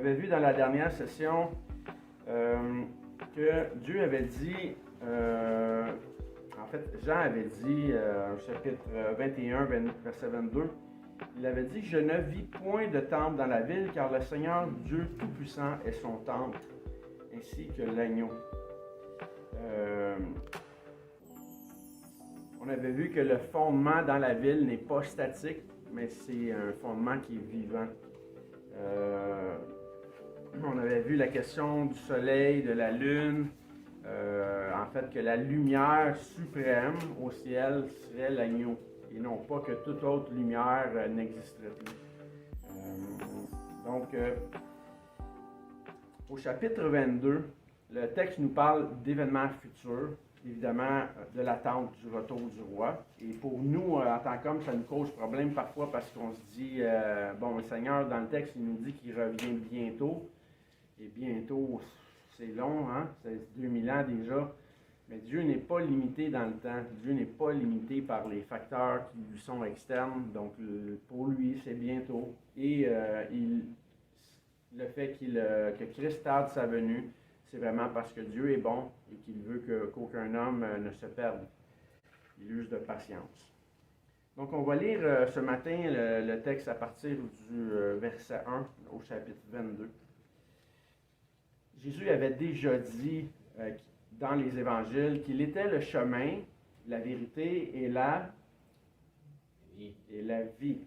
avait vu dans la dernière session que Dieu avait dit, en fait, Jean avait dit, au chapitre 21, verset 22, il avait dit « Je ne vis point de temple dans la ville, car le Seigneur Dieu Tout-Puissant est son temple, ainsi que l'agneau. » On avait vu que le fondement dans la ville n'est pas statique, mais c'est un fondement qui est vivant. On avait vu la question du soleil, de la lune, en fait que la lumière suprême au ciel serait l'agneau, et non pas que toute autre lumière n'existerait plus. Au chapitre 22, le texte nous parle d'événements futurs, évidemment de l'attente du retour du roi. Et pour nous, en tant qu'hommes, ça nous cause problème parfois parce qu'on se dit, bon, le Seigneur, dans le texte, il nous dit qu'il revient bientôt. Et bientôt, c'est long, hein? C'est 2000 ans déjà. Mais Dieu n'est pas limité dans le temps. Dieu n'est pas limité par les facteurs qui lui sont externes. Donc, pour lui, c'est bientôt. Et le fait que Christ tarde sa venue, c'est vraiment parce que Dieu est bon et qu'il veut qu'aucun homme ne se perde. Il use de patience. Donc, on va lire ce matin le texte à partir du verset 1 au chapitre 22. Jésus avait déjà dit dans les évangiles qu'il était le chemin, la vérité et la vie.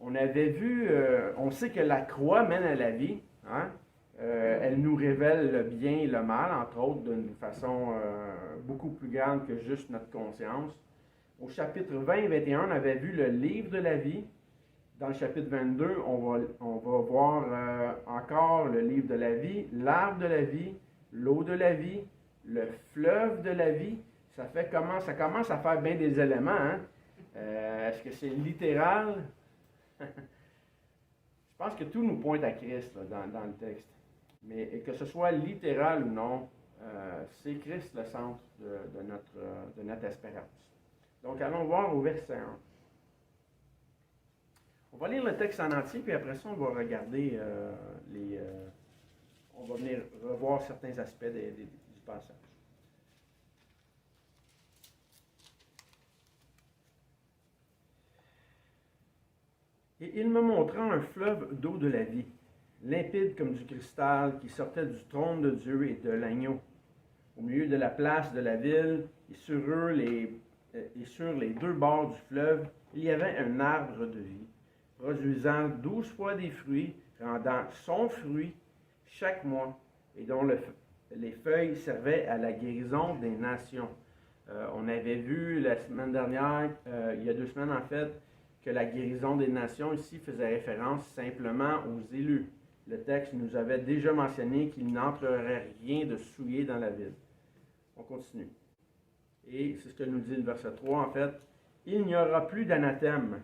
On avait vu, on sait que la croix mène à la vie, hein? Elle nous révèle le bien et le mal, entre autres, d'une façon beaucoup plus grande que juste notre conscience. Au chapitre 20 et 21, on avait vu le livre de la vie. Dans le chapitre 22, on va voir encore le livre de la vie, l'arbre de la vie, l'eau de la vie, le fleuve de la vie. Ça commence à faire bien des éléments. Hein? Est-ce que c'est littéral? Je pense que tout nous pointe à Christ là, dans le texte. Mais que ce soit littéral ou non, c'est Christ le centre de notre espérance. Donc, allons voir au verset 1. On va lire le texte en entier, puis après ça, on va regarder on va venir revoir certains aspects du passage. Et il me montra un fleuve d'eau de la vie, limpide comme du cristal, qui sortait du trône de Dieu et de l'agneau. Au milieu de la place de la ville, et sur les deux bords du fleuve, il y avait un arbre de vie, produisant 12 fois des fruits, rendant son fruit chaque mois, et dont les feuilles servaient à la guérison des nations. On avait vu la semaine dernière, il y a 2 semaines en fait, que la guérison des nations ici faisait référence simplement aux élus. Le texte nous avait déjà mentionné qu'il n'entrerait rien de souillé dans la ville. On continue. Et c'est ce que nous dit le verset 3 en fait. Il n'y aura plus d'anathème.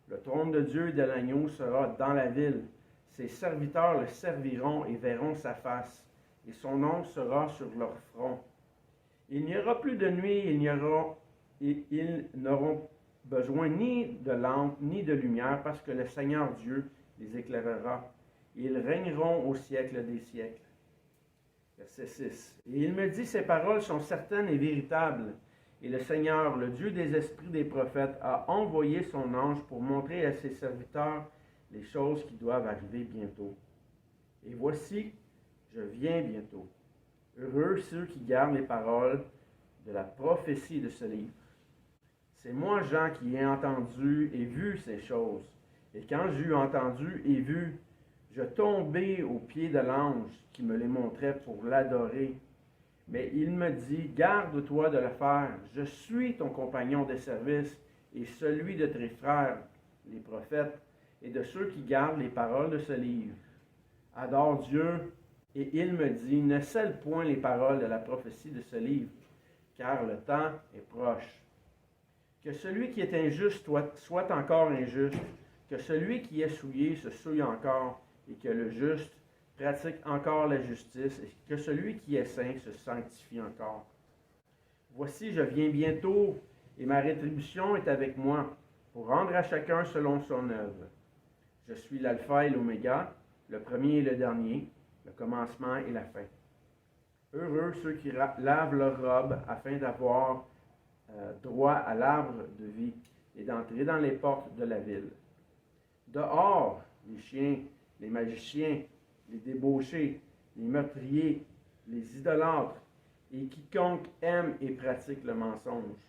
Le trône de Dieu et de l'agneau sera dans la ville. Ses serviteurs le serviront et verront sa face, et son nom sera sur leur front. Il n'y aura plus de nuit, ils n'auront besoin ni de lampe ni de lumière, parce que le Seigneur Dieu les éclairera. Ils régneront au siècle des siècles. Verset 6. Et il me dit, ces paroles sont certaines et véritables. Et le Seigneur, le Dieu des esprits des prophètes, a envoyé son ange pour montrer à ses serviteurs les choses qui doivent arriver bientôt. Et voici, je viens bientôt. Heureux ceux qui gardent les paroles de la prophétie de ce livre. C'est moi, Jean, qui ai entendu et vu ces choses. Et quand j'eus entendu et vu, je tombai aux pieds de l'ange qui me les montrait pour l'adorer. Mais il me dit, garde-toi de le faire. Je suis ton compagnon de service et celui de tes frères, les prophètes, et de ceux qui gardent les paroles de ce livre. Adore Dieu. Et il me dit, ne scelle point les paroles de la prophétie de ce livre, car le temps est proche. Que celui qui est injuste soit encore injuste, que celui qui est souillé se souille encore, et que le juste pratique encore la justice, et que celui qui est saint se sanctifie encore. Voici, je viens bientôt, et ma rétribution est avec moi, pour rendre à chacun selon son œuvre. Je suis l'alpha et l'oméga, le premier et le dernier, le commencement et la fin. Heureux ceux qui lavent leurs robes afin d'avoir droit à l'arbre de vie et d'entrer dans les portes de la ville. Dehors, les chiens, les magiciens, les débauchés, les meurtriers, les idolâtres et quiconque aime et pratique le mensonge.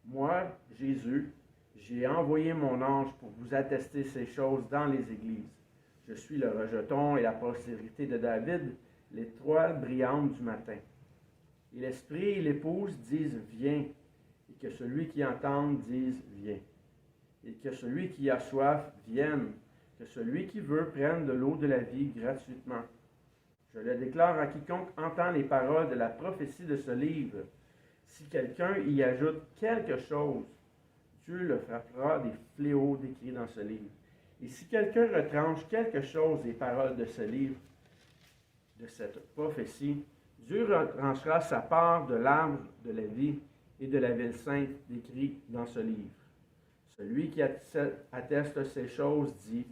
Moi, Jésus, j'ai envoyé mon ange pour vous attester ces choses dans les églises. Je suis le rejeton et la postérité de David, l'étoile brillante du matin. Et l'esprit et l'épouse disent viens, et que celui qui entend dise viens. Et que celui qui a soif vienne, que celui qui veut prenne de l'eau de la vie gratuitement. Je le déclare à quiconque entend les paroles de la prophétie de ce livre. Si quelqu'un y ajoute quelque chose, Dieu le frappera des fléaux décrits dans ce livre. Et si quelqu'un retranche quelque chose des paroles de ce livre, de cette prophétie, Dieu retranchera sa part de l'arbre de la vie et de la ville sainte décrit dans ce livre. Celui qui atteste ces choses dit,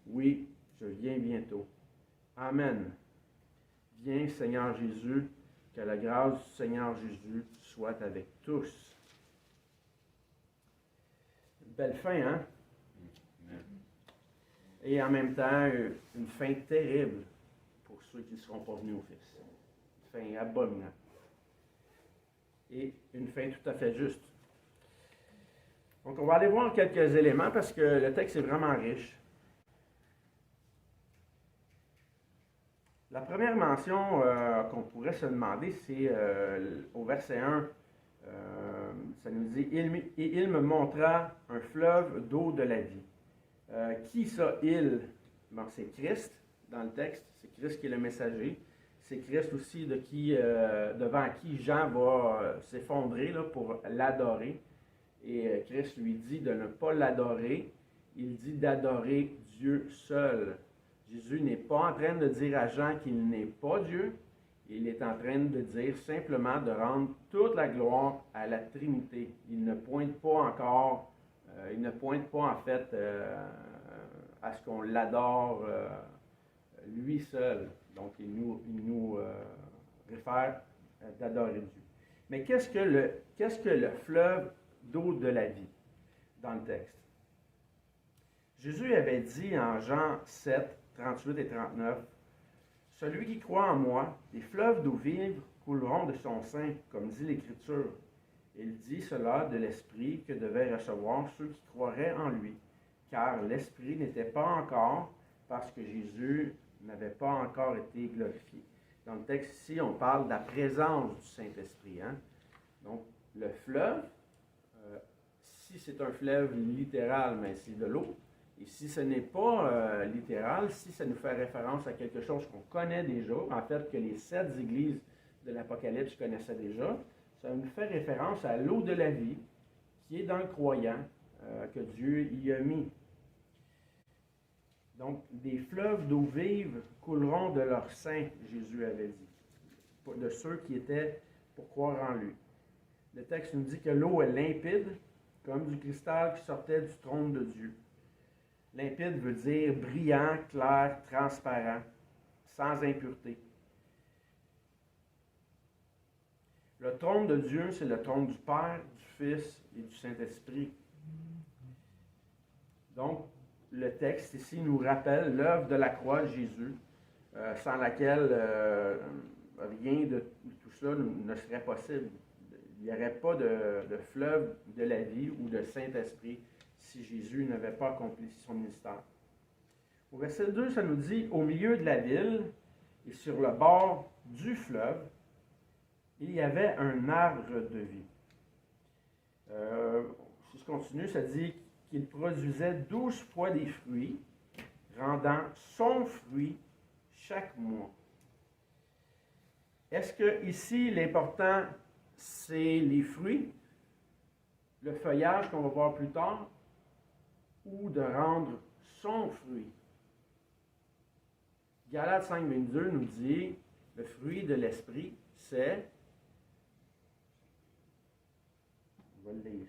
oui, je viens bientôt. Amen. Viens, Seigneur Jésus, que la grâce du Seigneur Jésus soit avec tous. Une belle fin, hein? Et en même temps, une fin terrible pour ceux qui ne seront pas venus au Fils. Une fin abominable. Et une fin tout à fait juste. Donc, on va aller voir quelques éléments parce que le texte est vraiment riche. La première mention qu'on pourrait se demander, c'est au verset 1, ça nous dit « Et il me montra un fleuve d'eau de la vie ». Qui ça, il? Bon, c'est Christ dans le texte, c'est Christ qui est le messager. C'est Christ aussi devant qui Jean va s'effondrer là, pour l'adorer. Et Christ lui dit de ne pas l'adorer, il dit d'adorer Dieu seul. Jésus n'est pas en train de dire à Jean qu'il n'est pas Dieu, il est en train de dire simplement de rendre toute la gloire à la Trinité. Il ne pointe pas encore, en fait à ce qu'on l'adore lui seul. Donc il nous réfère d'adorer Dieu. Mais qu'est-ce que le fleuve d'eau de la vie dans le texte? Jésus avait dit en Jean 7, 38 et 39, « Celui qui croit en moi, des fleuves d'eau vive couleront de son sein, comme dit l'Écriture. » Il dit cela de l'Esprit que devaient recevoir ceux qui croiraient en lui, car l'Esprit n'était pas encore, parce que Jésus n'avait pas encore été glorifié. Dans le texte ici, on parle de la présence du Saint-Esprit. Hein? Donc, le fleuve, si c'est un fleuve littéral, mais c'est de l'eau. Et si ce n'est pas littéral, si ça nous fait référence à quelque chose qu'on connaît déjà, en fait que les 7 églises de l'Apocalypse connaissaient déjà, ça nous fait référence à l'eau de la vie qui est dans le croyant que Dieu y a mis. Donc, des fleuves d'eau vive couleront de leur sein, Jésus avait dit, de ceux qui étaient pour croire en lui. Le texte nous dit que l'eau est limpide, comme du cristal qui sortait du trône de Dieu. Limpide veut dire brillant, clair, transparent, sans impureté. Le trône de Dieu, c'est le trône du Père, du Fils et du Saint-Esprit. Donc, le texte ici nous rappelle l'œuvre de la croix de Jésus, sans laquelle rien de tout cela ne serait possible. Il n'y aurait pas de fleuve de la vie ou de Saint-Esprit si Jésus n'avait pas accompli son ministère. Au verset 2, ça nous dit « Au milieu de la ville et sur le bord du fleuve, il y avait un arbre de vie. » Si je continue, ça dit qu'il produisait 12 fois des fruits, rendant son fruit chaque mois. Est-ce que ici, l'important, c'est les fruits, le feuillage qu'on va voir plus tard, ou de rendre son fruit? Galates 5, 22 nous dit, le fruit de l'esprit, c'est, on va le lire.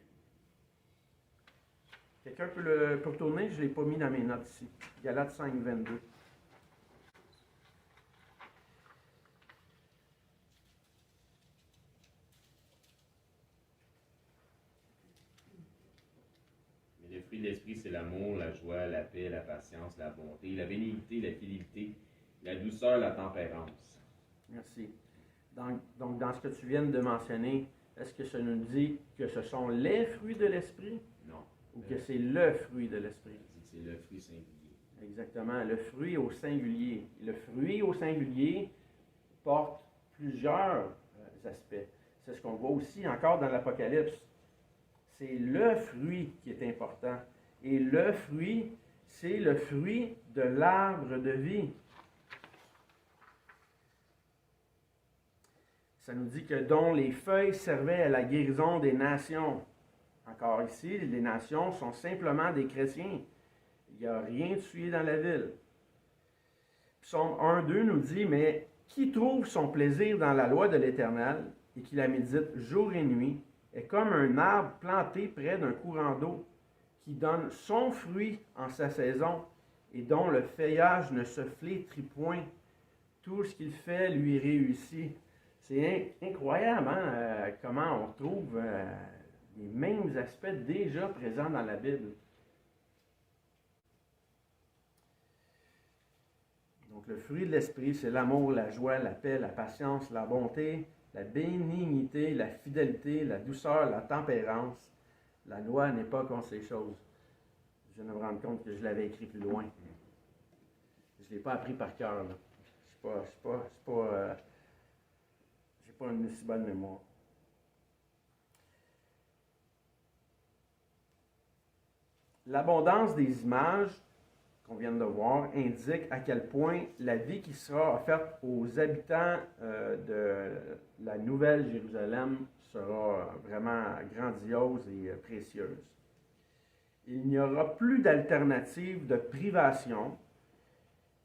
Quelqu'un peut retourner? Je ne l'ai pas mis dans mes notes ici. Galates 5, 22. fruit de l'esprit, c'est l'amour, la joie, la paix, la patience, la bonté, la bénignité, la fidélité, la douceur, la tempérance. Merci. Donc, dans ce que tu viens de mentionner, est-ce que ça nous dit que ce sont les fruits de l'esprit Non. ou que c'est le fruit de l'esprit? C'est le fruit singulier. Exactement, le fruit au singulier. Le fruit au singulier porte plusieurs aspects. C'est ce qu'on voit aussi encore dans l'Apocalypse. C'est le fruit qui est important. Et le fruit, c'est le fruit de l'arbre de vie. Ça nous dit que dont les feuilles servaient à la guérison des nations. Encore ici, les nations sont simplement des chrétiens. Il n'y a rien de souillé dans la ville. Psaume 1-2 nous dit, mais qui trouve son plaisir dans la loi de l'Éternel et qui la médite jour et nuit, est comme un arbre planté près d'un courant d'eau, qui donne son fruit en sa saison et dont le feuillage ne se flétrit point. Tout ce qu'il fait lui réussit. C'est incroyable comment on retrouve les mêmes aspects déjà présents dans la Bible. Donc le fruit de l'esprit, c'est l'amour, la joie, la paix, la patience, la bonté, la bénignité, la fidélité, la douceur, la tempérance. La loi n'est pas contre ces choses. Je viens de me rendre compte que je l'avais écrit plus loin. Je ne l'ai pas appris par cœur. J'ai pas une si bonne mémoire. L'abondance des images qu'on vient de voir indique à quel point la vie qui sera offerte aux habitants de la Nouvelle Jérusalem sera vraiment grandiose et précieuse. Il n'y aura plus d'alternative de privation.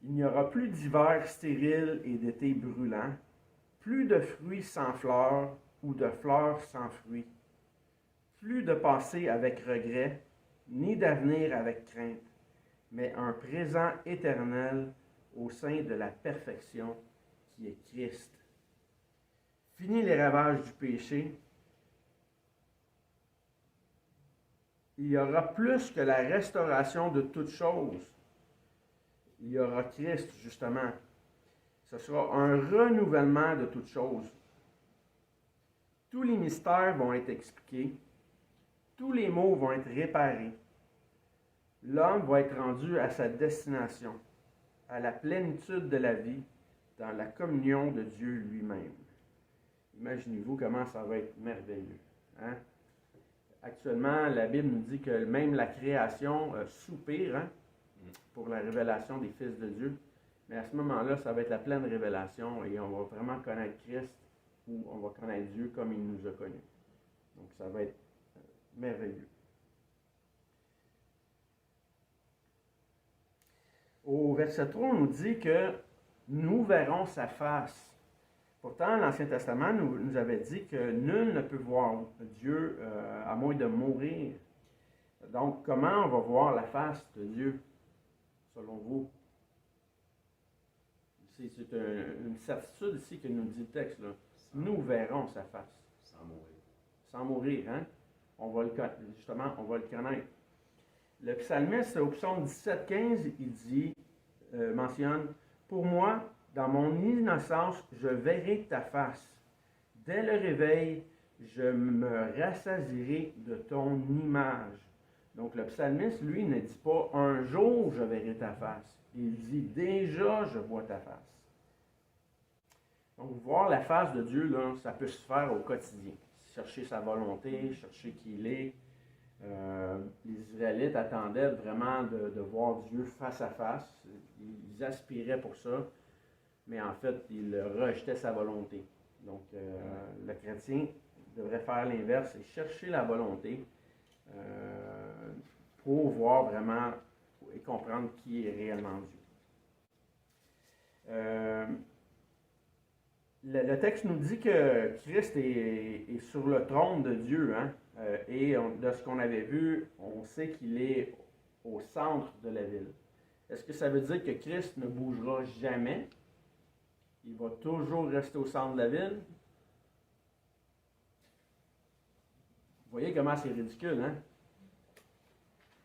Il n'y aura plus d'hiver stérile et d'été brûlant. Plus de fruits sans fleurs ou de fleurs sans fruits. Plus de passé avec regret, ni d'avenir avec crainte, mais un présent éternel au sein de la perfection qui est Christ. Fini les ravages du péché. Il y aura plus que la restauration de toutes choses. Il y aura Christ, justement. Ce sera un renouvellement de toutes choses. Tous les mystères vont être expliqués. Tous les maux vont être réparés. L'homme va être rendu à sa destination, à la plénitude de la vie, dans la communion de Dieu lui-même. Imaginez-vous comment ça va être merveilleux. Hein? Actuellement, la Bible nous dit que même la création soupire pour la révélation des fils de Dieu. Mais à ce moment-là, ça va être la pleine révélation et on va vraiment connaître Christ ou on va connaître Dieu comme il nous a connus. Donc ça va être merveilleux. Au verset 3, on nous dit que nous verrons sa face. Pourtant, l'Ancien Testament nous avait dit que nul ne peut voir Dieu à moins de mourir. Donc, comment on va voir la face de Dieu, selon vous? C'est une certitude ici que nous dit le texte. Là. Nous verrons sa face. Sans mourir. Sans mourir, hein? On va le connaître. Le psalmiste, au psaume 17-15, il dit, mentionne, « Pour moi, dans mon innocence, je verrai ta face. Dès le réveil, je me rassasierai de ton image. » Donc le psalmiste, lui, ne dit pas « Un jour, je verrai ta face ». Il dit « Déjà, je vois ta face ». Donc voir la face de Dieu, là, ça peut se faire au quotidien. Chercher sa volonté, chercher qui il est. Les Israélites attendaient vraiment de voir Dieu face à face. Ils aspiraient pour ça, mais en fait, ils rejetaient sa volonté. Donc, le chrétien devrait faire l'inverse et chercher la volonté pour voir vraiment et comprendre qui est réellement Dieu. Le texte nous dit que Christ est sur le trône de Dieu, hein? Et de ce qu'on avait vu, on sait qu'il est au centre de la ville. Est-ce que ça veut dire que Christ ne bougera jamais? Il va toujours rester au centre de la ville? Vous voyez comment c'est ridicule, hein?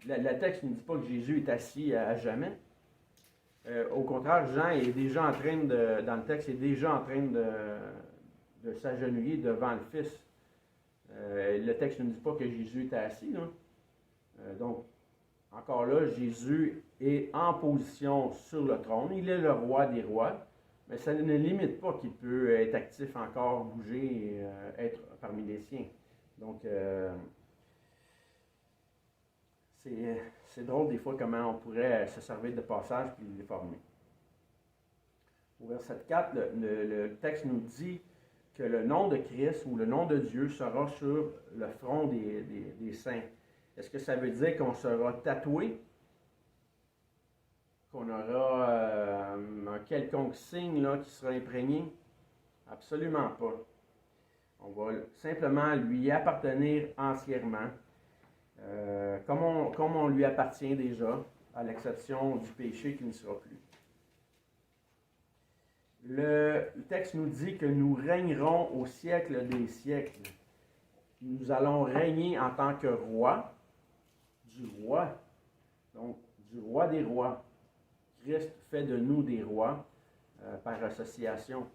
Le texte ne dit pas que Jésus est assis à jamais. Au contraire, Jean est déjà en train dans le texte, est déjà en train de s'agenouiller devant le Fils. Le texte ne dit pas que Jésus était assis. Donc, encore là, Jésus est en position sur le trône. Il est le roi des rois, mais ça ne limite pas qu'il peut être actif encore, bouger et être parmi les siens. Donc, c'est drôle des fois comment on pourrait se servir de passage puis le déformer. Au verset 4, le texte nous dit que le nom de Christ ou le nom de Dieu sera sur le front des saints. Est-ce que ça veut dire qu'on sera tatoué? Qu'on aura un quelconque signe là, qui sera imprégné? Absolument pas. On va simplement lui appartenir entièrement, comme on lui appartient déjà, à l'exception du péché qui ne sera plus. Le texte nous dit que nous régnerons au siècle des siècles. Nous allons régner en tant que roi, du roi, donc du roi des rois. Christ fait de nous des rois par association.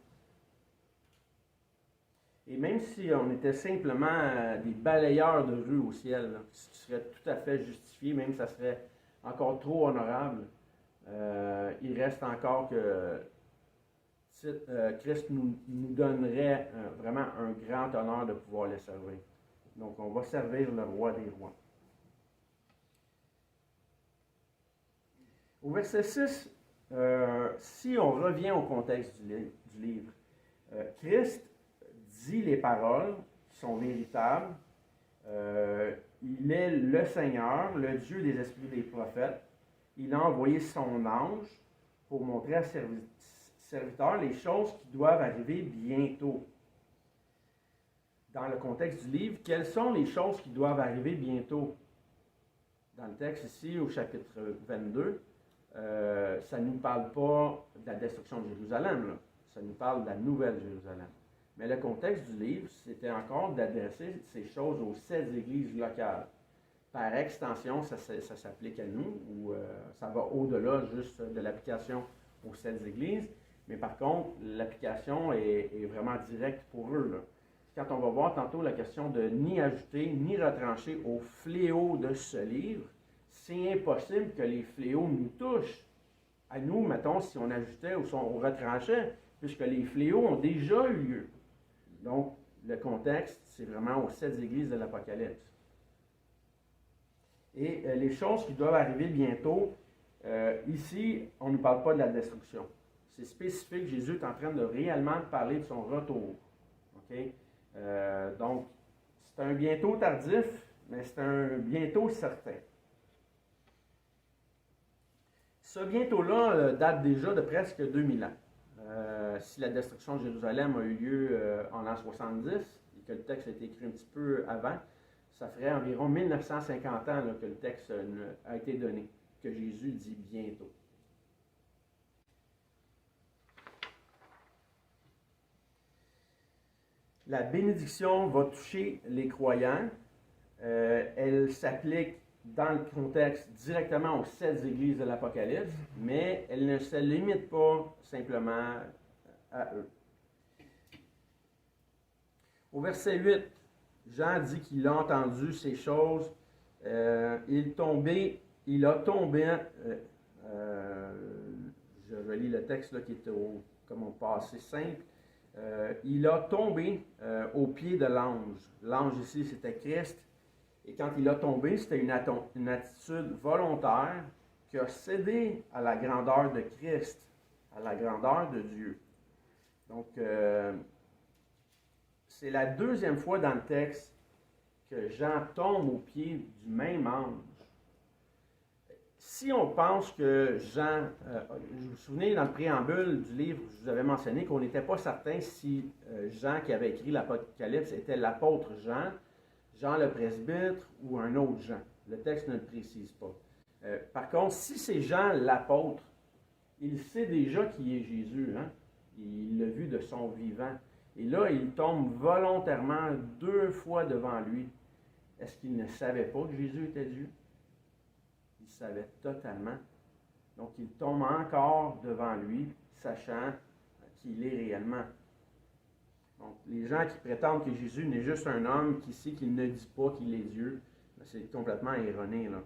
Et même si on était simplement des balayeurs de rue au ciel, là, ce qui serait tout à fait justifié, même si ça serait encore trop honorable, il reste encore que Christ nous donnerait vraiment un grand honneur de pouvoir le servir. Donc, on va servir le roi des rois. Au verset 6, si on revient au contexte du livre, Christ dit les paroles qui sont véritables. Il est le Seigneur, le Dieu des esprits des prophètes. Il a envoyé son ange pour montrer à serviteurs les choses qui doivent arriver bientôt. Dans le contexte du livre, quelles sont les choses qui doivent arriver bientôt? Dans le texte ici, au chapitre 22, ça ne nous parle pas de la destruction de Jérusalem, là. Ça nous parle de la nouvelle Jérusalem. Mais le contexte du livre, c'était encore d'adresser ces choses aux 7 églises locales. Par extension, ça s'applique à nous, ou ça va au-delà juste de l'application aux 7 églises. Mais par contre, l'application est vraiment directe pour eux, là. Quand on va voir tantôt la question de ni ajouter, ni retrancher au fléau de ce livre, c'est impossible que les fléaux nous touchent. À nous, mettons, si on ajoutait ou si on retranchait, puisque les fléaux ont déjà eu lieu. Donc, le contexte, c'est vraiment aux 7 églises de l'Apocalypse. Et les choses qui doivent arriver bientôt, ici, on ne parle pas de la destruction. C'est spécifique, Jésus est en train de réellement parler de son retour. Okay? Donc, c'est un bientôt tardif, mais c'est un bientôt certain. Ce bientôt-là date déjà de presque 2000 ans. Si la destruction de Jérusalem a eu lieu en l'an 70, et que le texte a été écrit un petit peu avant, ça ferait environ 1950 ans là, que le texte a été donné, que Jésus dit bientôt. La bénédiction va toucher les croyants. Elle s'applique dans le contexte directement aux 7 églises de l'Apocalypse, mais elle ne se limite pas simplement à eux. Au verset 8, Jean dit qu'il a entendu ces choses. Il a tombé, je relis le texte là, qui est comme au passé simple. Il a tombé aux pieds de l'ange. L'ange ici, c'était Christ. Et quand il a tombé, c'était une attitude volontaire qui a cédé à la grandeur de Christ, à la grandeur de Dieu. Donc, c'est la deuxième fois dans le texte que Jean tombe aux pieds du même ange. Si on pense que Jean, vous vous souvenez dans le préambule du livre, je vous avais mentionné qu'on n'était pas certain si Jean qui avait écrit l'Apocalypse était l'apôtre Jean, Jean le presbytre ou un autre Jean. Le texte ne le précise pas. Par contre, si c'est Jean l'apôtre, il sait déjà qui est Jésus. Hein? Il l'a vu de son vivant. Et là, il tombe volontairement 2 fois devant lui. Est-ce qu'il ne savait pas que Jésus était Dieu? il savait totalement. Donc, il tombe encore devant lui, sachant qui il est réellement. Donc, les gens qui prétendent que Jésus n'est juste un homme qui sait qu'il ne dit pas qu'il est Dieu, c'est complètement erroné, là.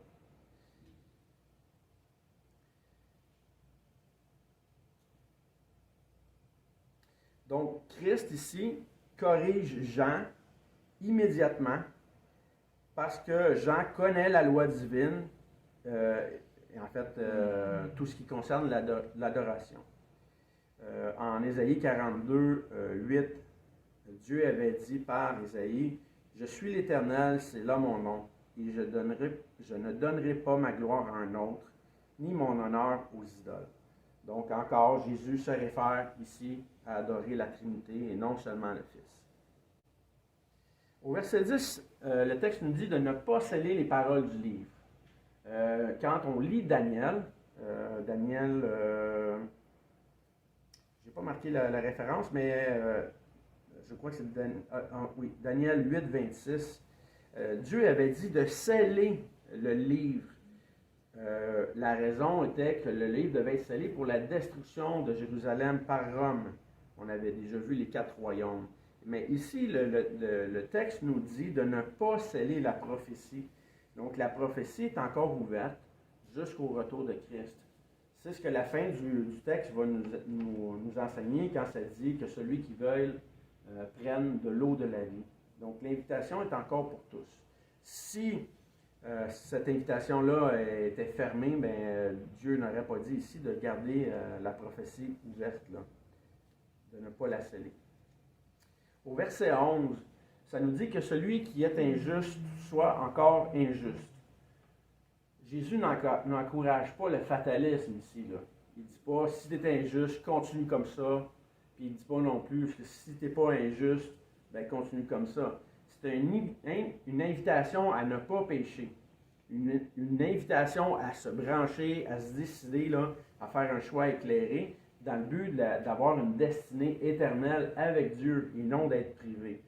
Donc, Christ ici corrige Jean immédiatement parce que Jean connaît la loi divine et en fait tout ce qui concerne l'adoration. En Ésaïe 42, 8, Dieu avait dit par Ésaïe, « Je suis l'Éternel, c'est là mon nom, et je ne donnerai pas ma gloire à un autre, ni mon honneur aux idoles. » Donc encore, Jésus se réfère ici à adorer la Trinité et non seulement le Fils. Au verset 10, le texte nous dit de ne pas sceller les paroles du livre. Quand on lit Daniel, je n'ai pas marqué la référence, mais je crois que c'est Daniel 8, 26. Dieu avait dit de sceller le livre. La raison était que le livre devait être scellé pour la destruction de Jérusalem par Rome. On avait déjà vu les 4 royaumes. Mais ici, le texte nous dit de ne pas sceller la prophétie. Donc la prophétie est encore ouverte jusqu'au retour de Christ. C'est ce que la fin du texte va nous enseigner quand ça dit que celui qui veuille prenne de l'eau de la vie. Donc l'invitation est encore pour tous. Si cette invitation-là était fermée, Dieu n'aurait pas dit ici de garder la prophétie ouverte, là, de ne pas la sceller. Au verset 11, ça nous dit que celui qui est injuste soit encore injuste. Jésus n'encourage pas le fatalisme ici, là. Il ne dit pas, si tu es injuste, continue comme ça. Puis il ne dit pas non plus, si tu n'es pas injuste, continue comme ça. C'est une invitation à ne pas pécher. Une invitation à se brancher, à se décider là, à faire un choix éclairé dans le but d'avoir une destinée éternelle avec Dieu et non d'être privé.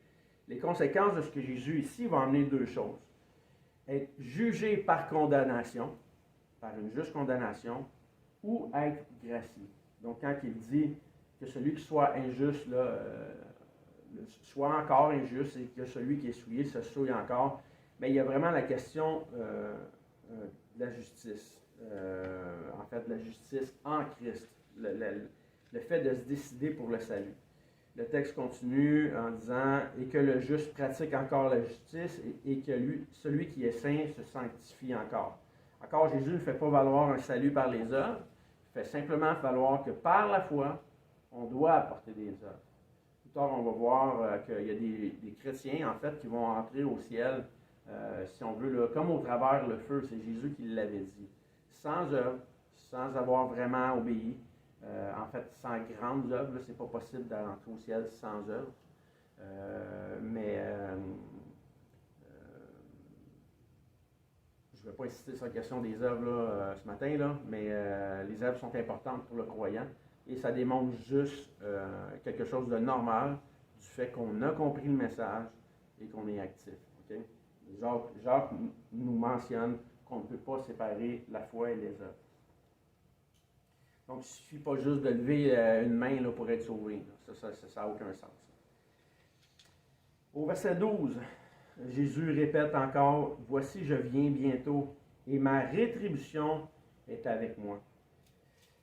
Les conséquences de ce que Jésus ici va emmener 2 choses. Être jugé par condamnation, par une juste condamnation, ou être gracié. Donc quand il dit que celui qui soit injuste là, soit encore injuste et que celui qui est souillé se souille encore, il y a vraiment la question de la justice. En fait, la justice en Christ. Le fait de se décider pour le salut. Le texte continue en disant « Et que le juste pratique encore la justice et que celui qui est saint se sanctifie encore. » Encore, Jésus ne fait pas valoir un salut par les œuvres, il fait simplement valoir que par la foi, on doit apporter des œuvres. Plus tard, on va voir qu'il y a des chrétiens, en fait, qui vont entrer au ciel, si on veut, là, comme au travers le feu, c'est Jésus qui l'avait dit. Sans œuvre, sans avoir vraiment obéi, en fait, sans grandes œuvres, ce n'est pas possible d'entrer au ciel sans œuvre. Je ne vais pas insister sur la question des œuvres là, ce matin, là, mais les œuvres sont importantes pour le croyant et ça démontre juste quelque chose de normal du fait qu'on a compris le message et qu'on est actif. Okay? Jacques nous mentionne qu'on ne peut pas séparer la foi et les œuvres. Donc, il ne suffit pas juste de lever une main là, pour être sauvé. Ça n'a aucun sens. Au verset 12, Jésus répète encore, « Voici, je viens bientôt, et ma rétribution est avec moi. »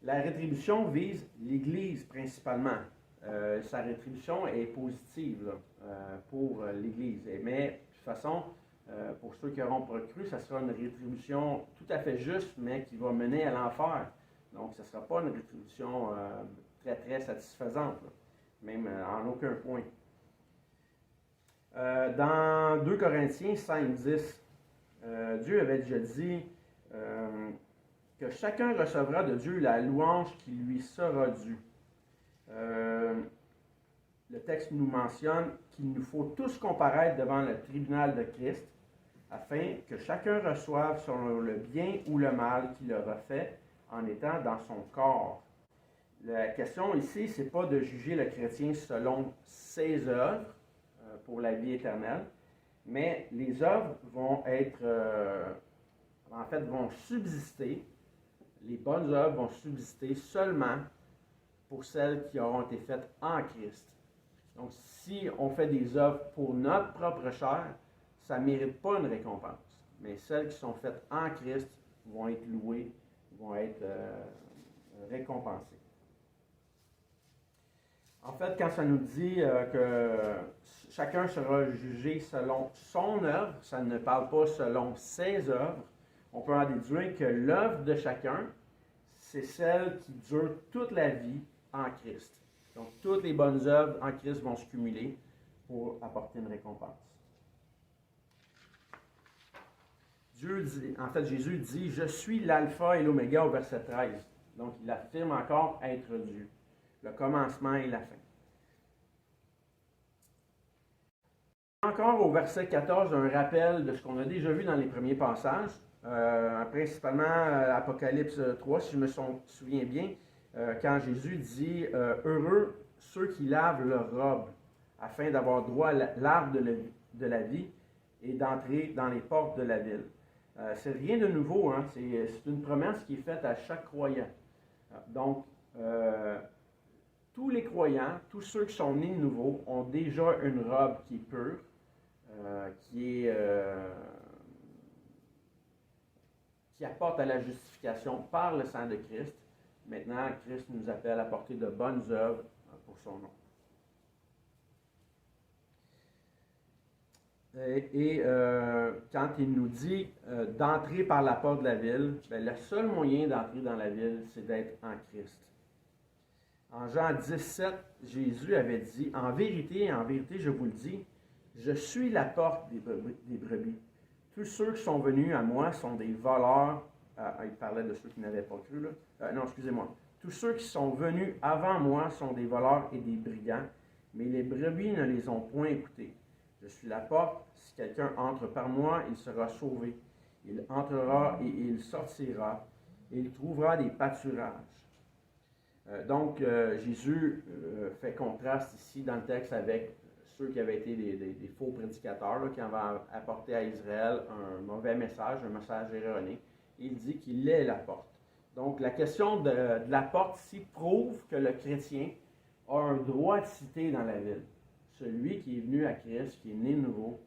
La rétribution vise l'Église principalement. Sa rétribution est positive là, pour l'Église. Mais de toute façon, pour ceux qui auront pas cru, ça sera une rétribution tout à fait juste, mais qui va mener à l'enfer. Donc, ce ne sera pas une rétribution très, très satisfaisante, là, même en aucun point. Dans 2 Corinthiens 5, 10, Dieu avait déjà dit que chacun recevra de Dieu la louange qui lui sera due. Le texte nous mentionne qu'il nous faut tous comparaître devant le tribunal de Christ afin que chacun reçoive selon le bien ou le mal qu'il aura fait en étant dans son corps. La question ici, ce n'est pas de juger le chrétien selon ses œuvres pour la vie éternelle, mais les œuvres vont être en fait, vont subsister, les bonnes œuvres vont subsister seulement pour celles qui auront été faites en Christ. Donc, si on fait des œuvres pour notre propre chair, ça ne mérite pas une récompense. Mais celles qui sont faites en Christ vont être louées, vont être récompensées. En fait, quand ça nous dit que chacun sera jugé selon son œuvre, ça ne parle pas selon ses œuvres. On peut en déduire que l'œuvre de chacun, c'est celle qui dure toute la vie en Christ. Donc, toutes les bonnes œuvres en Christ vont se cumuler pour apporter une récompense. Jésus dit « Je suis l'alpha et l'oméga » au verset 13. Donc, il affirme encore être Dieu, le commencement et la fin. Encore au verset 14, un rappel de ce qu'on a déjà vu dans les premiers passages, principalement Apocalypse 3, si je me souviens bien, quand Jésus dit « Heureux ceux qui lavent leurs robes, afin d'avoir droit à l'arbre de la vie et d'entrer dans les portes de la ville. » C'est rien de nouveau, hein? C'est une promesse qui est faite à chaque croyant. Donc, tous les croyants, tous ceux qui sont nés de nouveau, ont déjà une robe qui est pure, qui apporte à la justification par le sang de Christ. Maintenant, Christ nous appelle à porter de bonnes œuvres pour son nom. Et quand il nous dit d'entrer par la porte de la ville, bien, le seul moyen d'entrer dans la ville, c'est d'être en Christ. En Jean 17, Jésus avait dit, en vérité, je vous le dis, je suis la porte des brebis. Tous ceux qui sont venus à moi sont des voleurs. Il parlait de ceux qui n'avaient pas cru, là. Non, excusez-moi. Tous ceux qui sont venus avant moi sont des voleurs et des brigands, mais les brebis ne les ont point écoutés. Je suis la porte. Si quelqu'un entre par moi, il sera sauvé. Il entrera et il sortira, et il trouvera des pâturages. Donc, Jésus fait contraste ici dans le texte avec ceux qui avaient été des faux prédicateurs, là, qui avaient apporté à Israël un mauvais message, un message erroné. Il dit qu'il est la porte. Donc, la question de la porte ici prouve que le chrétien a un droit de citer dans la ville. Celui qui est venu à Christ, qui est né nouveau,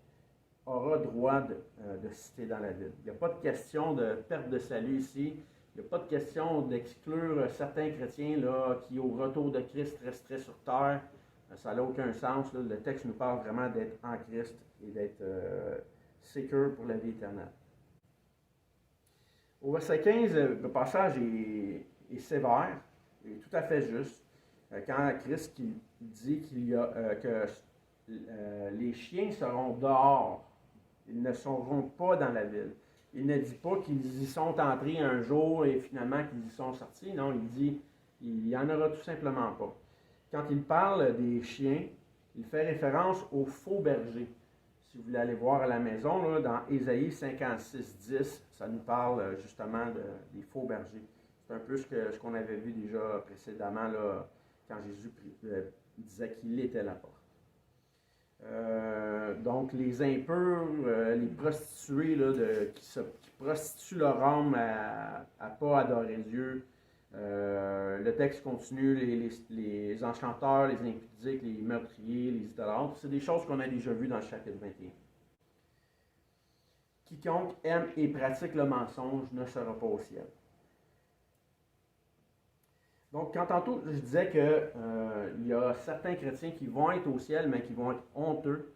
aura droit de citer dans la ville. Il n'y a pas de question de perte de salut ici. Il n'y a pas de question d'exclure certains chrétiens là, qui, au retour de Christ, resteraient sur terre. Ça n'a aucun sens. Là. Le texte nous parle vraiment d'être en Christ et d'être sécure pour la vie éternelle. Au verset 15, le passage est sévère et tout à fait juste. Quand Christ qui dit que les chiens seront dehors, ils ne seront pas dans la ville. Il ne dit pas qu'ils y sont entrés un jour et finalement qu'ils y sont sortis. Non, il dit il n'y en aura tout simplement pas. Quand il parle des chiens, il fait référence aux faux bergers. Si vous voulez aller voir à la maison, là, dans Ésaïe 56, 10, ça nous parle justement des faux bergers. C'est un peu ce qu'on avait vu déjà précédemment là, quand Jésus disait qu'il était la porte. Donc, les impurs, les prostituées là, qui prostituent leur âme à ne pas adorer Dieu. Le texte continue, les enchanteurs, les impudiques, les meurtriers, les idolâtres. C'est des choses qu'on a déjà vues dans le chapitre 21. Quiconque aime et pratique le mensonge ne sera pas au ciel. Donc, quand tantôt je disais qu'il y a certains chrétiens qui vont être au ciel, mais qui vont être honteux,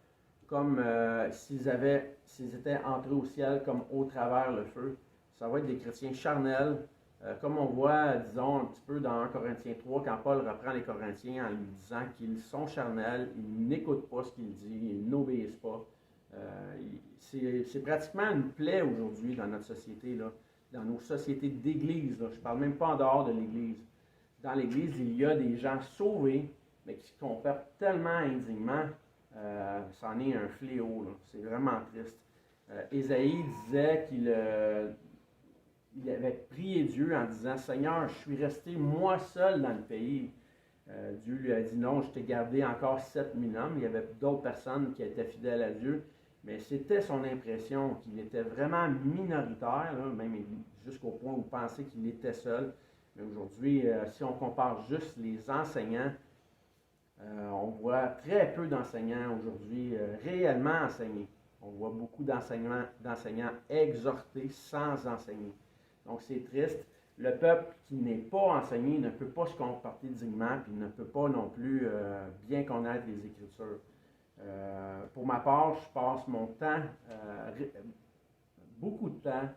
comme s'ils étaient entrés au ciel comme au travers le feu. Ça va être des chrétiens charnels, comme on voit, disons, un petit peu dans 1 Corinthiens 3, quand Paul reprend les Corinthiens en lui disant qu'ils sont charnels, ils n'écoutent pas ce qu'il dit, ils n'obéissent pas. C'est pratiquement une plaie aujourd'hui dans notre société, là, dans nos sociétés d'église. Là. Je ne parle même pas en dehors de l'église. Dans l'Église, il y a des gens sauvés, mais qui se comportent tellement indignement, c'en est un fléau. Là. C'est vraiment triste. Ésaïe disait qu'il avait prié Dieu en disant « Seigneur, je suis resté moi seul dans le pays. » Dieu lui a dit « Non, je t'ai gardé encore 7000 hommes. » Il y avait d'autres personnes qui étaient fidèles à Dieu. Mais c'était son impression qu'il était vraiment minoritaire, là, même jusqu'au point où pensait qu'il était seul. Mais aujourd'hui, si on compare juste les enseignants, on voit très peu d'enseignants aujourd'hui réellement enseigner. On voit beaucoup d'enseignants exhortés sans enseigner. Donc c'est triste. Le peuple qui n'est pas enseigné ne peut pas se comporter dignement, puis ne peut pas non plus bien connaître les Écritures. Pour ma part, je passe mon temps, beaucoup de temps,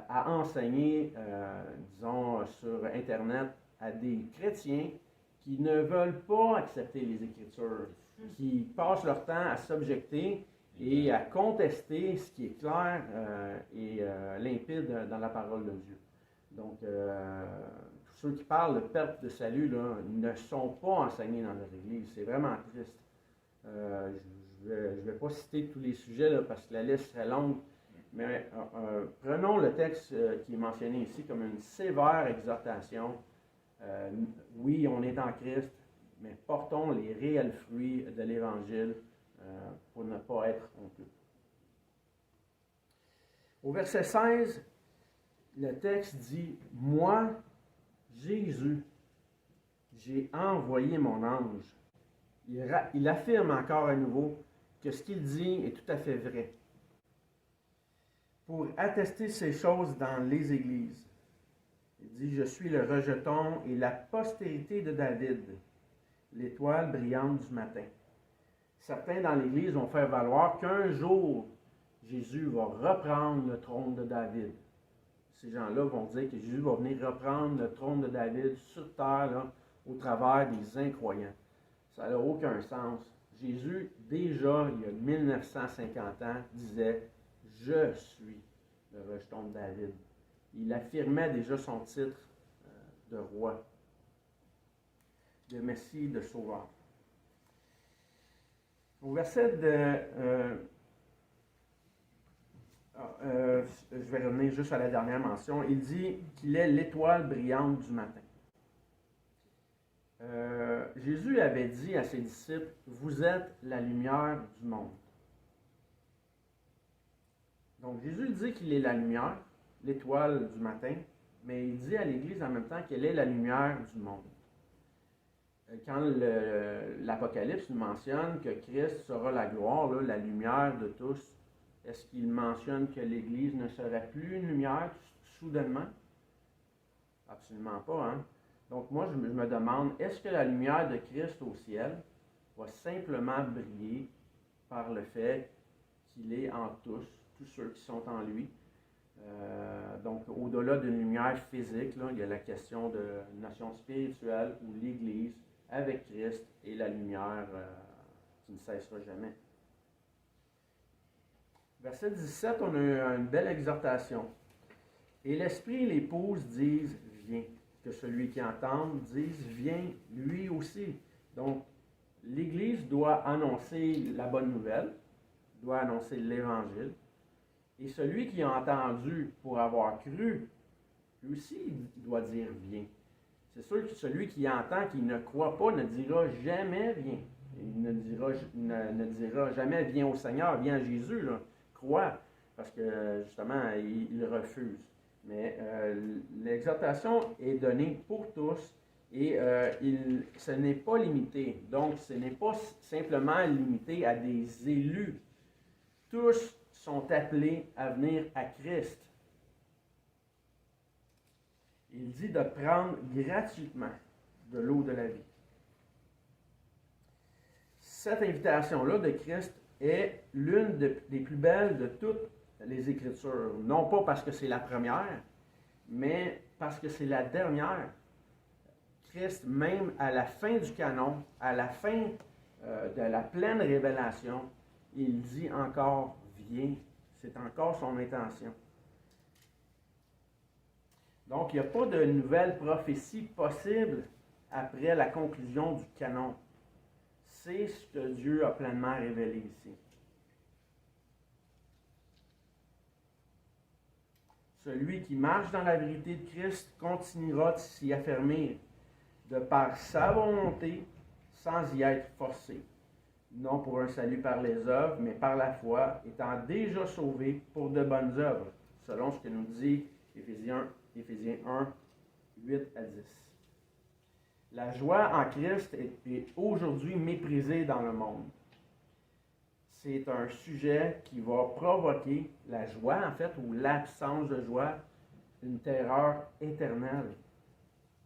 à enseigner, disons, sur Internet à des chrétiens qui ne veulent pas accepter les Écritures, qui passent leur temps à s'objecter et à contester ce qui est clair et limpide dans la parole de Dieu. Donc, tous ceux qui parlent de perte de salut là, ne sont pas enseignés dans leur Église. C'est vraiment triste. Je ne vais pas citer tous les sujets là, parce que la liste serait longue, mais prenons le texte qui est mentionné ici comme une sévère exhortation. Oui, on est en Christ, mais portons les réels fruits de l'Évangile pour ne pas être honteux. Au verset 16, le texte dit « Moi, Jésus, j'ai envoyé mon ange. » Il affirme encore à nouveau que ce qu'il dit est tout à fait vrai. Pour attester ces choses dans les églises, il dit « Je suis le rejeton et la postérité de David, l'étoile brillante du matin. » Certains dans l'Église vont faire valoir qu'un jour, Jésus va reprendre le trône de David. Ces gens-là vont dire que Jésus va venir reprendre le trône de David sur terre, là, au travers des incroyants. Ça n'a aucun sens. Jésus, déjà, il y a 1950 ans, disait « Je suis le rejeton de David ». Il affirmait déjà son titre de roi, de Messie, de Sauveur. Au verset je vais revenir juste à la dernière mention. Il dit qu'il est l'étoile brillante du matin. Jésus avait dit à ses disciples, « Vous êtes la lumière du monde. » Donc Jésus dit qu'il est la lumière, l'étoile du matin, mais il dit à l'Église en même temps qu'elle est la lumière du monde. Quand l'Apocalypse nous mentionne que Christ sera la gloire, là, la lumière de tous, est-ce qu'il mentionne que l'Église ne serait plus une lumière soudainement? Absolument pas, hein? Donc moi, je me demande, est-ce que la lumière de Christ au ciel va simplement briller par le fait qu'il est en tous ceux qui sont en lui? Donc, au-delà d'une lumière physique, là, il y a la question de notion spirituelle où l'Église, avec Christ, est la lumière qui ne cessera jamais. Verset 17, on a une belle exhortation. « Et l'Esprit et l'épouse disent, viens. » Que celui qui entend dise, viens lui aussi. Donc, l'Église doit annoncer la bonne nouvelle, doit annoncer l'Évangile. Et celui qui a entendu pour avoir cru, lui aussi doit dire viens. C'est sûr que celui qui entend, qui ne croit pas, ne dira jamais viens. Il ne dira jamais viens au Seigneur, viens à Jésus, là. Crois, parce que justement, il refuse. Mais l'exhortation est donnée pour tous et ce n'est pas limité. Donc, ce n'est pas simplement limité à des élus. Tous sont appelés à venir à Christ. Il dit de prendre gratuitement de l'eau de la vie. Cette invitation-là de Christ est l'une des plus belles de toutes les Écritures. Non pas parce que c'est la première, mais parce que c'est la dernière. Christ, même à la fin du canon, à la fin de la pleine révélation, il dit encore « Viens ». C'est encore son intention. Donc, il n'y a pas de nouvelle prophétie possible après la conclusion du canon. C'est ce que Dieu a pleinement révélé ici. Celui qui marche dans la vérité de Christ continuera de s'y affermir de par sa volonté sans y être forcé. non pour un salut par les œuvres, mais par la foi, étant déjà sauvés pour de bonnes œuvres, selon ce que nous dit Éphésiens 1, 8 à 10. La joie en Christ est aujourd'hui méprisée dans le monde. C'est un sujet qui va provoquer la joie, en fait, ou l'absence de joie, une terreur éternelle.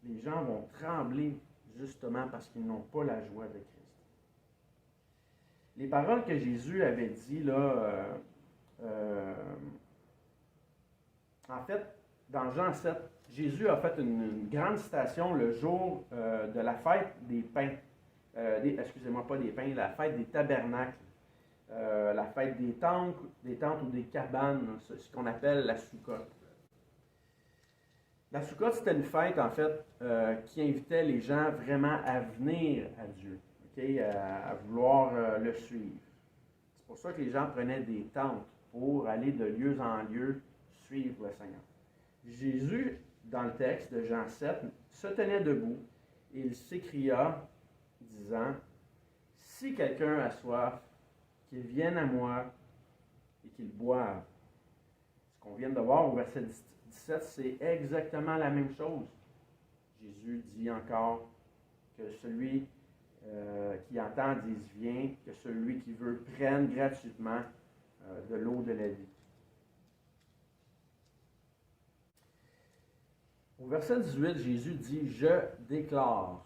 Les gens vont trembler justement parce qu'ils n'ont pas la joie de Christ. Les paroles que Jésus avait dit là, en fait, dans Jean 7, Jésus a fait une grande citation le jour de la fête des pains. Excusez-moi, pas des pains, la fête des tabernacles. La fête des tentes ou des cabanes, ce qu'on appelle la Soukotte. La Soukotte, c'était une fête, en fait, qui invitait les gens vraiment à venir à Dieu, okay? À vouloir le suivre. C'est pour ça que les gens prenaient des tentes pour aller de lieu en lieu suivre le Seigneur. Jésus, dans le texte de Jean 7, se tenait debout et il s'écria, disant, « Si quelqu'un a soif, qu'il vienne à moi et qu'il boive. » Ce qu'on vient de voir au verset 17, c'est exactement la même chose. Jésus dit encore que celui qui entend dise viens, que celui qui veut prenne gratuitement de l'eau de la vie. Au verset 18, Jésus dit « Je déclare ».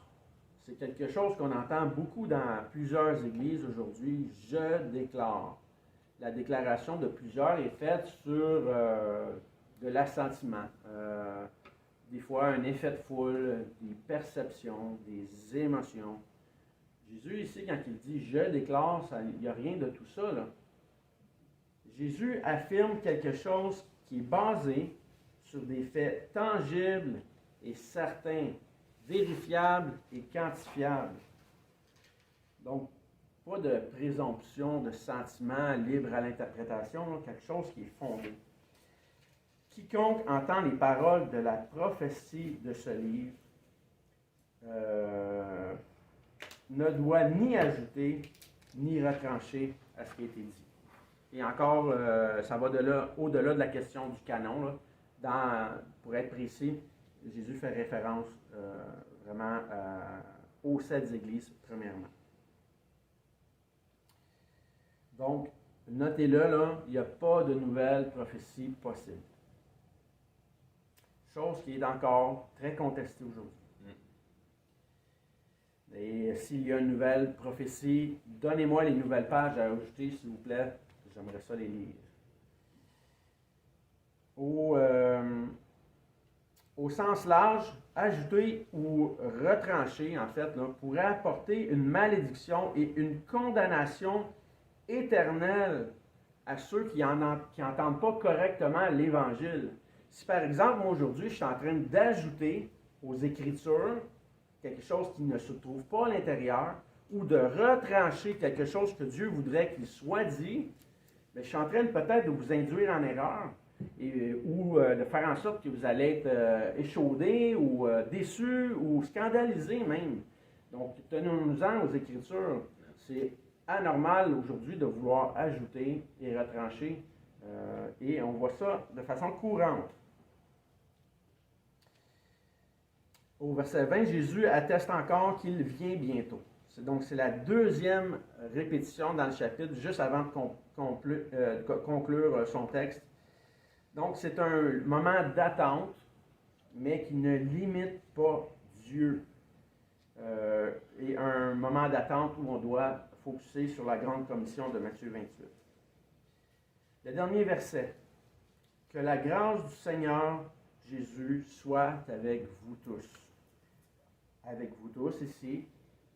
C'est quelque chose qu'on entend beaucoup dans plusieurs églises aujourd'hui. « Je déclare ». La déclaration de plusieurs est faite sur de l'assentiment. Des fois, un effet de foule, des perceptions, des émotions. Jésus, ici, quand il dit « Je déclare », il n'y a rien de tout ça, là. Jésus affirme quelque chose qui est basé sur des faits tangibles et certains, vérifiables et quantifiables. Donc, pas de présomption de sentiment libre à l'interprétation, là, quelque chose qui est fondé. Quiconque entend les paroles de la prophétie de ce livre ne doit ni ajouter ni retrancher à ce qui a été dit. Et encore, ça va au-delà de la question du canon, là. Pour être précis, Jésus fait référence vraiment aux 7 églises, premièrement. Donc, notez-le, là, il n'y a pas de nouvelle prophétie possible. Chose qui est encore très contestée aujourd'hui. Et s'il y a une nouvelle prophétie, donnez-moi les nouvelles pages à ajouter, s'il vous plaît. J'aimerais ça les lire. Au sens large, ajouter ou retrancher, en fait, là, pourrait apporter une malédiction et une condamnation éternelle à ceux qui n'entendent pas correctement l'Évangile. Si par exemple, moi aujourd'hui, je suis en train d'ajouter aux Écritures quelque chose qui ne se trouve pas à l'intérieur, ou de retrancher quelque chose que Dieu voudrait qu'il soit dit, bien, je suis en train peut-être de vous induire en erreur, ou de faire en sorte que vous allez être échaudés, ou déçus, ou scandalisés même. Donc, tenons-nous-en aux Écritures. C'est anormal aujourd'hui de vouloir ajouter et retrancher, et on voit ça de façon courante. Au verset 20, Jésus atteste encore qu'il vient bientôt. C'est la deuxième répétition dans le chapitre, juste avant de conclure son texte. Donc, c'est un moment d'attente, mais qui ne limite pas Dieu. Et un moment d'attente où on doit focuser sur la grande commission de Matthieu 28. Le dernier verset. Que la grâce du Seigneur Jésus soit avec vous tous. Avec vous tous ici,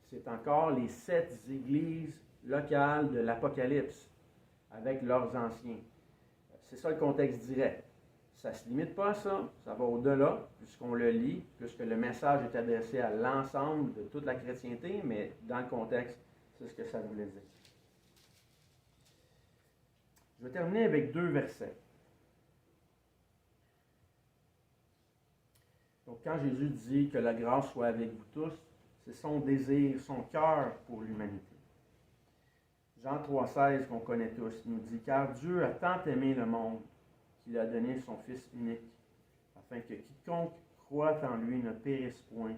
c'est encore les 7 églises locales de l'Apocalypse, avec leurs anciens. C'est ça le contexte direct. Ça ne se limite pas à ça, ça va au-delà, puisqu'on le lit, puisque le message est adressé à l'ensemble de toute la chrétienté, mais dans le contexte, c'est ce que ça voulait dire. Je vais terminer avec 2 versets. Donc, quand Jésus dit que la grâce soit avec vous tous, c'est son désir, son cœur pour l'humanité. Jean 3,16 qu'on connaît tous nous dit « Car Dieu a tant aimé le monde qu'il a donné son Fils unique, afin que quiconque croit en lui ne périsse point,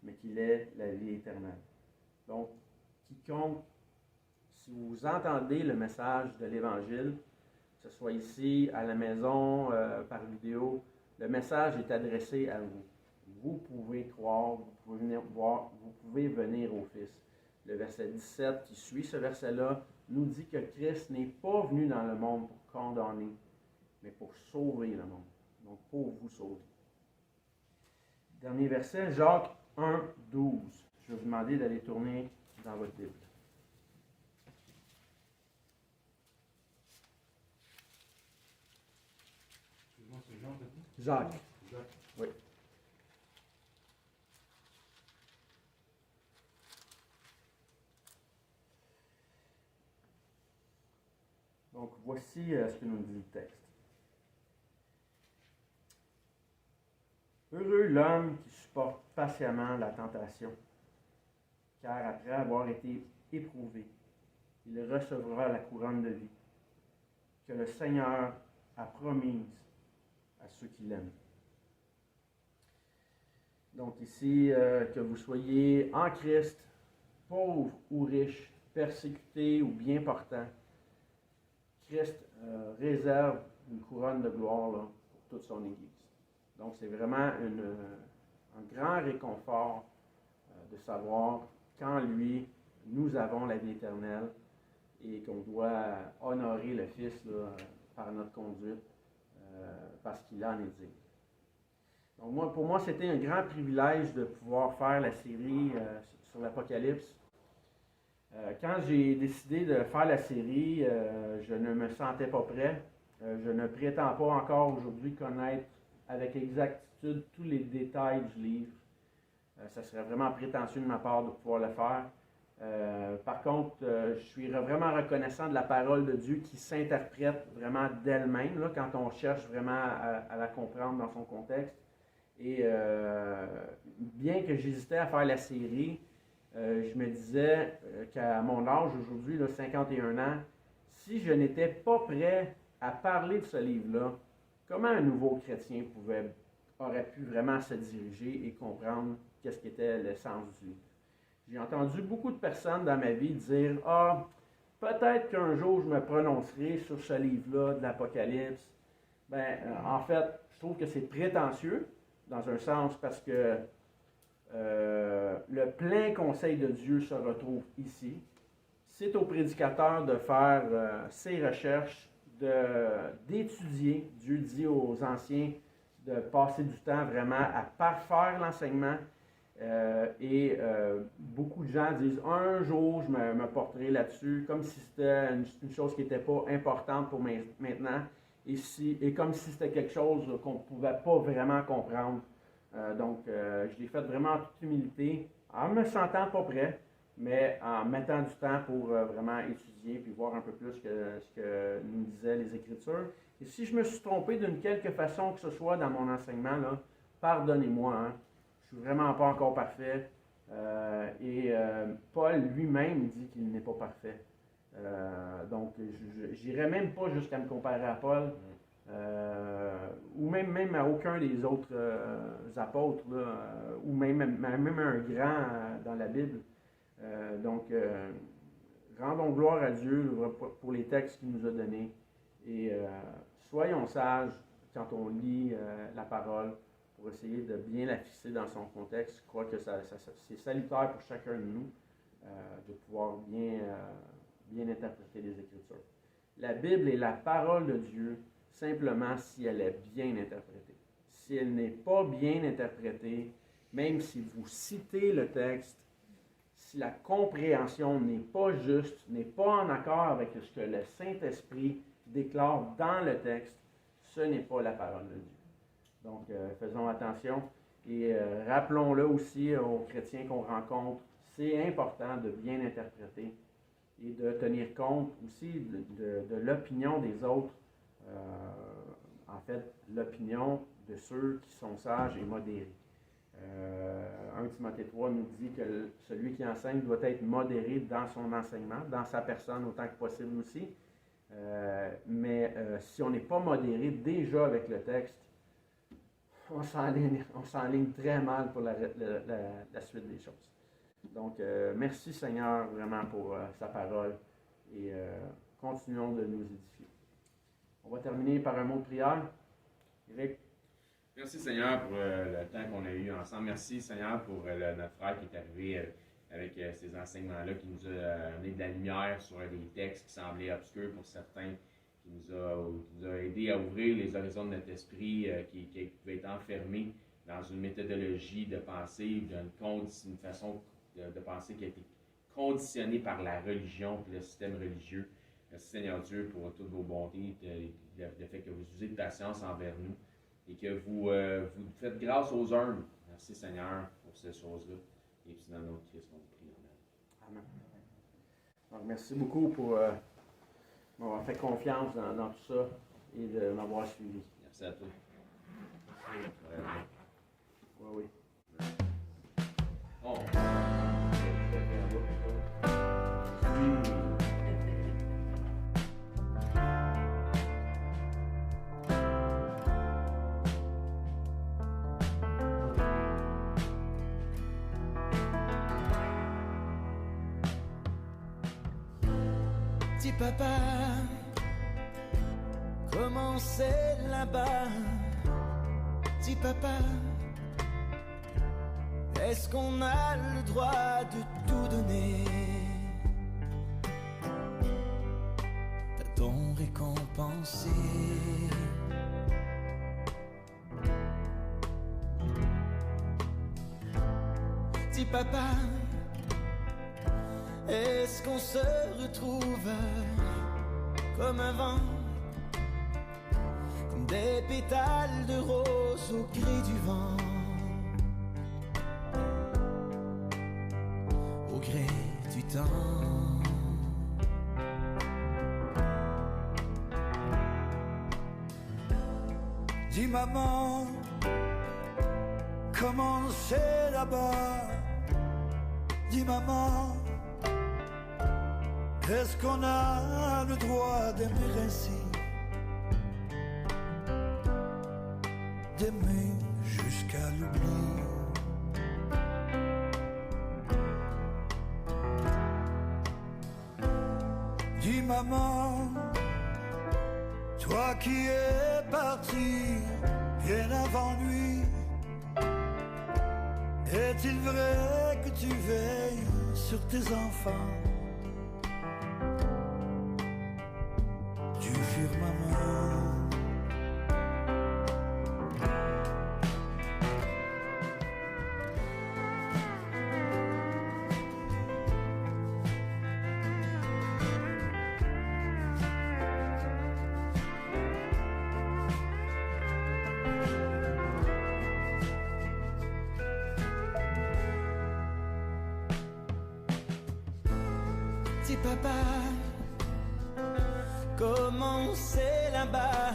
mais qu'il ait la vie éternelle. » Donc, quiconque, si vous entendez le message de l'Évangile, que ce soit ici, à la maison, par vidéo, le message est adressé à vous. Vous pouvez croire, vous pouvez venir voir, vous pouvez venir au Fils. Le verset 17 qui suit ce verset-là nous dit que Christ n'est pas venu dans le monde pour condamner, mais pour sauver le monde. Donc, pour vous sauver. Dernier verset, Jacques 1, 12. Je vais vous demander d'aller tourner dans votre Bible. Excuse-moi, c'est Jean, t'as dit? Jacques. Jacques. Oui. Donc, voici ce que nous dit le texte. Heureux l'homme qui supporte patiemment la tentation, car après avoir été éprouvé, il recevra la couronne de vie que le Seigneur a promise à ceux qui l'aiment. Donc ici, que vous soyez en Christ, pauvre ou riche, persécuté ou bien portant, Christ réserve une couronne de gloire là, pour toute son Église. Donc c'est vraiment un grand réconfort de savoir qu'en lui, nous avons la vie éternelle et qu'on doit honorer le Fils là, par notre conduite parce qu'il en est digne. Donc pour moi, c'était un grand privilège de pouvoir faire la série sur l'Apocalypse. Quand j'ai décidé de faire la série, je ne me sentais pas prêt. Je ne prétends pas encore aujourd'hui connaître avec exactitude tous les détails du livre. Ça serait vraiment prétentieux de ma part de pouvoir le faire. Par contre, je suis vraiment reconnaissant de la parole de Dieu qui s'interprète vraiment d'elle-même là, quand on cherche vraiment à la comprendre dans son contexte. Et bien que j'hésitais à faire la série, je me disais qu'à mon âge aujourd'hui, là, 51 ans, si je n'étais pas prêt à parler de ce livre-là, comment un nouveau chrétien aurait pu vraiment se diriger et comprendre qu'est-ce qu'était l'essence du livre? J'ai entendu beaucoup de personnes dans ma vie dire « Ah, peut-être qu'un jour je me prononcerai sur ce livre-là de l'Apocalypse. » En fait, je trouve que c'est prétentieux, dans un sens, parce que le plein conseil de Dieu se retrouve ici. C'est au prédicateur de faire ses recherches, d'étudier. Dieu dit aux anciens de passer du temps vraiment à parfaire l'enseignement. Beaucoup de gens disent un jour je me porterai là-dessus, comme si c'était une chose qui n'était pas importante pour maintenant, et comme si c'était quelque chose qu'on ne pouvait pas vraiment comprendre. Je l'ai fait vraiment en toute humilité, en me sentant pas prêt, mais en mettant du temps pour vraiment étudier puis voir un peu plus ce que nous disaient les Écritures. Et si je me suis trompé d'une quelque façon que ce soit dans mon enseignement, là, pardonnez-moi. Hein. Je suis vraiment pas encore parfait. Paul lui-même dit qu'il n'est pas parfait. Donc, j'irai même pas jusqu'à me comparer à Paul, ou même à aucun des autres apôtres, là, ou même un grand dans la Bible. Rendons gloire à Dieu pour les textes qu'il nous a donnés. Et soyons sages quand on lit la parole, pour essayer de bien la fixer dans son contexte. Je crois que c'est salutaire pour chacun de nous de pouvoir bien interpréter les Écritures. La Bible est la parole de Dieu simplement si elle est bien interprétée. Si elle n'est pas bien interprétée, même si vous citez le texte, si la compréhension n'est pas juste, n'est pas en accord avec ce que le Saint-Esprit déclare dans le texte, ce n'est pas la parole de Dieu. Donc, faisons attention et rappelons-le aussi aux chrétiens qu'on rencontre. C'est important de bien interpréter et de tenir compte aussi de l'opinion des autres. En fait, l'opinion de ceux qui sont sages et modérés. 1 Timothée 3 nous dit que celui qui enseigne doit être modéré dans son enseignement, dans sa personne autant que possible aussi. Mais si on n'est pas modéré déjà avec le texte, on s'enligne très mal pour la suite des choses. Donc, merci Seigneur vraiment pour sa parole et continuons de nous édifier. On va terminer par un mot de prière. Eric. Merci Seigneur pour le temps qu'on a eu ensemble. Merci Seigneur pour notre frère qui est arrivé avec ces enseignements-là, qui nous a amené de la lumière sur des textes qui semblaient obscurs pour certains, qui nous a aidé à ouvrir les horizons de notre esprit qui pouvait être enfermé dans une méthodologie de pensée, une façon de penser qui a été conditionnée par la religion et le système religieux. Merci Seigneur Dieu pour toutes vos bontés, le fait que vous usez de patience envers nous et que vous faites grâce aux humbles. Merci Seigneur pour ces choses-là. Et puis dans notre Christ, on vous prie. Amen. Donc, merci beaucoup pour m'avoir fait confiance dans tout ça et de m'avoir suivi. Merci à toi. Oui. Oh. Dis papa, comment c'est là-bas? Dis papa, est-ce qu'on a le droit de tout donner? T'a-t-on récompensé? Dis papa, est-ce qu'on se retrouve comme un vent, comme des pétales de rose au gré du vent, au gré du temps? Dis maman, comment c'est là-bas? Dis maman, est-ce qu'on a le droit d'aimer ainsi? D'aimer jusqu'à l'oubli? Dis maman, toi qui es parti bien avant lui, est-il vrai que tu veilles sur tes enfants du firmament? Dis papa, comment c'est là-bas?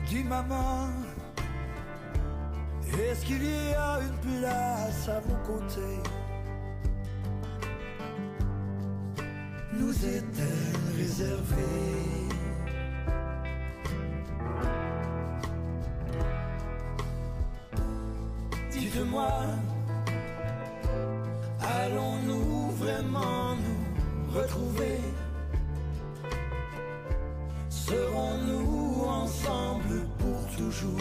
Dis maman, est-ce qu'il y a une place à vos côtés? Nous est-elle réservée? Dites-moi, allons-nous vraiment nous retrouver? Serons-nous ensemble pour toujours?